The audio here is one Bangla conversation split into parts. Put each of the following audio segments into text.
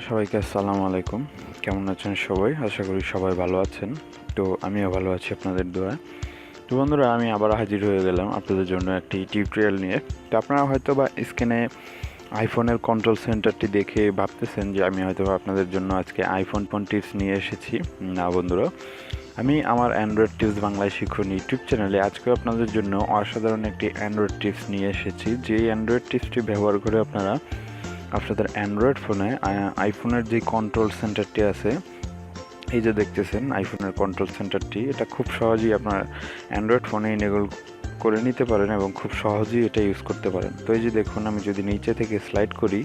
সবাইকে আসসালামু আলাইকুম। কেমন আছেন সবাই? আশা করি সবাই ভালো আছেন। তো আমিও ভালো আছি আপনাদের দোয়ায়। তো বন্ধুরা, আমি আবার হাজির হয়ে গেলাম আপনাদের জন্য একটি টিউটোরিয়াল নিয়ে। তো আপনারা হয়তো বা স্ক্রিনে আইফোনের কন্ট্রোল সেন্টারটি দেখে ভাবতেছেন যে আমি হয়তো আপনাদের জন্য আজকে আইফোন টিপস নিয়ে এসেছি। না বন্ধুরা, আমি আমার অ্যান্ড্রয়েড টিপস বাংলায় শিখুন ইউটিউব চ্যানেলে আজকে আপনাদের জন্য অসাধারণ একটি অ্যান্ড্রয়েড টিপস নিয়ে এসেছি। যে অ্যান্ড্রয়েড টিপসটি ব্যবহার করে আপনারা আপনাদের অ্যান্ড্রয়েড ফোনে আইফোনের যে কন্ট্রোল সেন্টারটি আছে, এই যে দেখতেছেন আইফোনের কন্ট্রোল সেন্টারটি, এটা খুব সহজেই আপনার অ্যান্ড্রয়েড ফোনে এনেবল করে নিতে পারেন এবং খুব সহজেই এটা ইউজ করতে পারেন। তো এই যে দেখুন, আমি যদি নিচে থেকে স্লাইড করি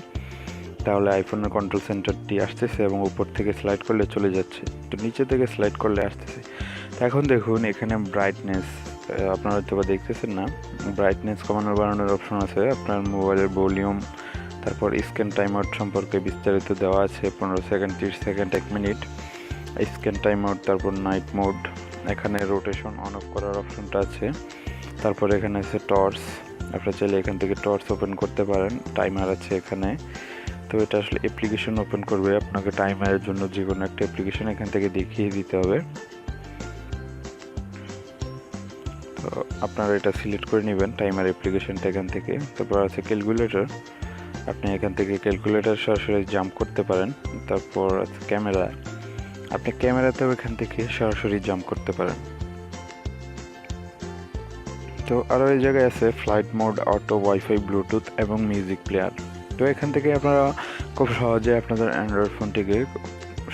তাহলে আইফোনের কন্ট্রোল সেন্টারটি আসতেছে এবং উপর থেকে স্লাইড করলে চলে যাচ্ছে। তো নিচে থেকে স্লাইড করলে আসতেছে। তো এখন দেখুন এখানে ব্রাইটনেস, আপনারা হয়তো বা দেখতেছেন না, ব্রাইটনেস কমানোর বাড়ানোর অপশন আছে। আপনার মোবাইলের ভলিউম, তারপর স্ক্যান টাইম আউট সম্পর্কে বিস্তারিত দেওয়া আছে, 15 second, 30 second, 1 minute scan time out. তারপর নাইট মোড, এখানে রোটেশন অন অফ করার অপশনটা আছে। তারপর এখানে আছে টর্চ, আপনারা চাইলে এখান থেকে টর্চ ওপেন করতে পারেন। টাইমার আছে এখানে। তো এটা আসলে অ্যাপ্লিকেশন ওপেন করবে আপনাকে টাইমারের জন্য, যে কোনো একটা অ্যাপ্লিকেশন এখান থেকে দেখিয়ে দিতে হবে। তো আপনারা এটা সিলেক্ট করে নেবেন টাইমার অ্যাপ্লিকেশনটা এখান থেকে। তারপর আছে ক্যালকুলেটর, আপনি এখান থেকে ক্যালকুলেটর সরাসরি জাম্প করতে পারেন। তারপর আছে ক্যামেরা, আপনি ক্যামেরাতেও এখান থেকে সরাসরি জাম্প করতে পারেন। তো আরও এই জায়গায় আছে flight mode, auto, wifi, Bluetooth এবং মিউজিক প্লেয়ার। তো এখান থেকে আপনারা খুব সহজে আপনাদের অ্যান্ড্রয়েড ফোনটিকে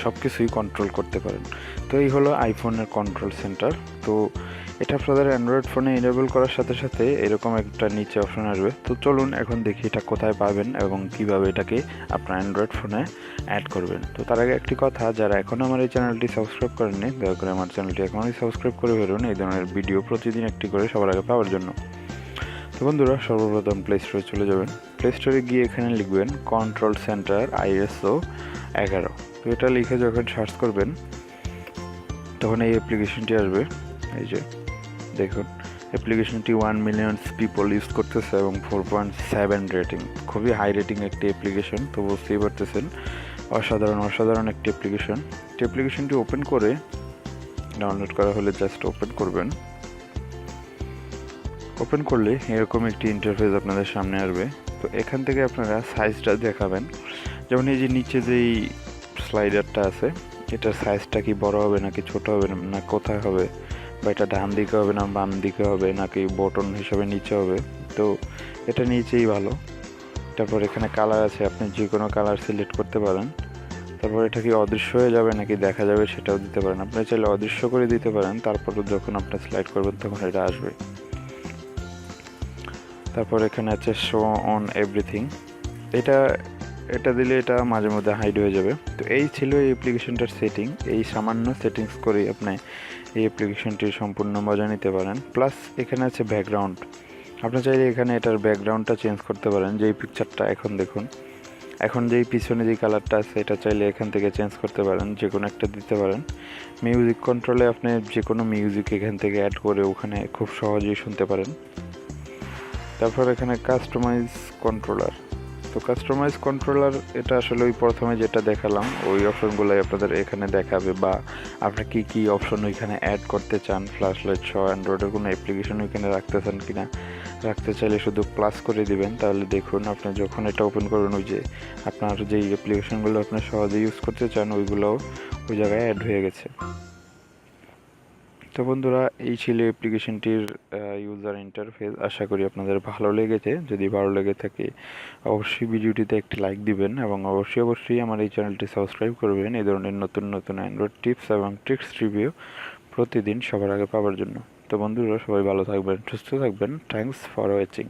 সব কিছুই কন্ট্রোল করতে পারেন। তো এই হলো আইফোনের কন্ট্রোল সেন্টার। তো এটা আপনাদের অ্যান্ড্রয়েড ফোনে এনেবল করার সাথে সাথে এরকম একটা নিচে অপশন আসবে। তো চলুন এখন দেখি এটা কোথায় পাবেন এবং কিভাবে এটাকে আপনার অ্যান্ড্রয়েড ফোনে অ্যাড করবেন। তো তার আগে একটি কথা, যারা এখন আমার এই চ্যানেলটি সাবস্ক্রাইব করেননি, দয়া করে আমার চ্যানেলটি এখনই সাবস্ক্রাইব করে ফেলুন এই ধরনের ভিডিও প্রতিদিন একটি করে সবার আগে পাওয়ার জন্য। তো বন্ধুরা, সর্বপ্রথম প্লে স্টোরে চলে যাবেন। প্লে স্টোরে গিয়ে এখানে লিখবেন কন্ট্রোল সেন্টার ISO 11। তো এটা লিখে যখন সার্চ করবেন তখন এই অ্যাপ্লিকেশনটি আসবে। এই যে দেখুন, অ্যাপ্লিকেশনটি 1 মিলিয়ন পিপল ইউজ করতেছে এবং 4.7 রেটিং, খুবই হাই রেটিং একটি অ্যাপ্লিকেশন। তো বুঝতেই পারতেছেন অসাধারণ একটি অ্যাপ্লিকেশন। তো অ্যাপ্লিকেশনটি ওপেন করে ডাউনলোড করা হলে জাস্ট ওপেন করবেন। ওপেন করলে এরকম একটি ইন্টারফেস আপনাদের সামনে আসবে। তো এখান থেকে আপনারা সাইজটা দেখাবেন, যেমন এই যে নিচে যেই স্লাইডারটা আছে, এটার সাইজটা কি বড় হবে নাকি ছোট হবে না কোথায় হবে, বা এটা ডান দিকে হবে না বাম দিকে হবে নাকি বটন হিসাবে নিচে হবে। তো এটা নিচেই ভালো। তারপর এখানে কালার আছে, আপনি যে কোনো কালার সিলেক্ট করতে পারেন। তারপর এটা কি অদৃশ্য হয়ে যাবে নাকি দেখা যাবে সেটাও দিতে পারেন। আপনি চাইলে অদৃশ্য করে দিতে পারেন, তারপর যখন আপনি স্লাইড করবেন তখন এটা আসবে। তারপর এখানে আছে শো অন এভরিথিং, এটা এটা দিলে এটা মাঝে মধ্যে হাইড হয়ে যাবে। তো এই ছিল এই অ্যাপ্লিকেশনটার সেটিং। এই সামান্য সেটিংস করে আপনি এই অ্যাপ্লিকেশনটির সম্পূর্ণ মজা নিতে পারেন। প্লাস এখানে আছে ব্যাকগ্রাউন্ড, আপনি চাইলে এখানে এটার ব্যাকগ্রাউন্ডটা চেঞ্জ করতে পারেন। যেই পিকচারটা এখন দেখুন, এখন যেই পিছনে যে কালারটা আছে এটা চাইলে এখান থেকে চেঞ্জ করতে পারেন, যে কোনো একটা দিতে পারেন। মিউজিক কন্ট্রোলে আপনি যে কোনো মিউজিক এখান থেকে অ্যাড করে ওখানে খুব সহজেই শুনতে পারেন। তারপর এখানে কাস্টমাইজ কন্ট্রোলার। তো কাস্টমাইজ কন্ট্রোলার এটা আসলে ওই প্রথমে যেটা দেখালাম ওই অপশনগুলোই আপনাদের এখানে দেখাবে, বা আপনি কি কি অপশন ওইখানে অ্যাড করতে চান, ফ্ল্যাশ লাইট সহ অ্যান্ড্রয়েডের কোনো অ্যাপ্লিকেশন ওইখানে রাখতে চান কিনা। রাখতে চাইলে শুধু প্লাস করে দিবেন, তাহলে দেখুন আপনি যখন এটা ওপেন করবেন ওই যে আপনার যেই অ্যাপ্লিকেশনগুলো আপনি সহজে ইউজ করতে চান ওইগুলো ওই জায়গায় অ্যাড হয়ে গেছে। তো বন্ধুরা, এই ছিল অ্যাপ্লিকেশনটির ইউজার ইন্টারফেস। আশা করি আপনাদের ভালো লেগেছে। যদি ভালো লেগে থাকে অবশ্যই ভিডিওটিতে একটি লাইক দিবেন এবং অবশ্যই আমার এই চ্যানেলটি সাবস্ক্রাইব করবেন এই ধরনের নতুন অ্যান্ড্রয়েড টিপস এবং ট্রিক্স রিভিউ প্রতিদিন সবার আগে পাওয়ার জন্য। তো বন্ধুরা, সবাই ভালো থাকবেন, সুস্থ থাকবেন। Thanks for watching.